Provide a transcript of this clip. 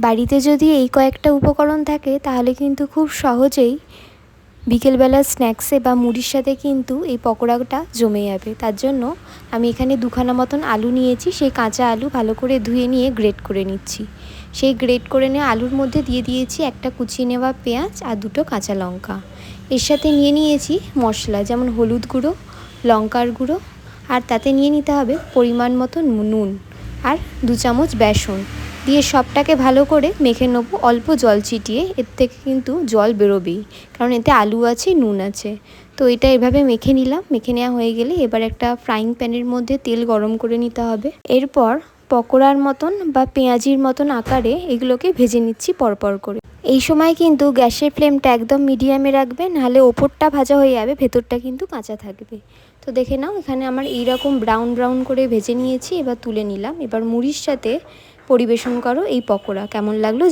বাড়িতে যদি এই কয়েকটা উপকরণ থাকে তাহলে কিন্তু খুব সহজেই বিকেলবেলার স্ন্যাক্সে বা মুড়ির সাথে কিন্তু এই পকোড়াটা জমে যাবে। তার জন্য আমি এখানে দুখানা মতন আলু নিয়েছি। সেই কাঁচা আলু ভালো করে ধুয়ে নিয়ে গ্রেট করে নিচ্ছি। সেই গ্রেট করে নেওয়া আলুর মধ্যে দিয়ে দিয়েছি একটা কুচিয়ে নেওয়া পেঁয়াজ আর দুটো কাঁচা লঙ্কা। এর সাথে নিয়ে নিয়েছি মশলা, যেমন হলুদ গুঁড়ো, লঙ্কার গুঁড়ো, আর তাতে নিয়ে নিতে হবে পরিমাণ মতো নুন আর 2 চামচ বেসন দিয়ে সবটাকে ভালো করে মেখে নেবো অল্প জল ছিটিয়ে। এর থেকে কিন্তু জল বেরোবেই, কারণ এতে আলু আছে, নুন আছে। তো এটা এভাবে মেখে নিলাম। মেখে নেওয়া হয়ে গেলে এবার একটা ফ্রাইং প্যানের মধ্যে তেল গরম করে নিতে হবে। এরপর পকোড়ার মতন বা পেঁয়াজির মতন আকারে এগুলোকে ভেজে নিচ্ছি পরপর করে। এই সময় কিন্তু গ্যাসের ফ্লেমটা একদম মিডিয়ামে রাখবে, নাহলে ওপরটা ভাজা হয়ে যাবে, ভেতরটা কিন্তু কাঁচা থাকবে। তো দেখে নাও এখানে আমার এইরকম ব্রাউন ব্রাউন করে ভেজে নিয়েছি। এবার তুলে নিলাম। এবার মুড়ির সাথে পরিবেশন করো এই পকোড়া। কেমন লাগলো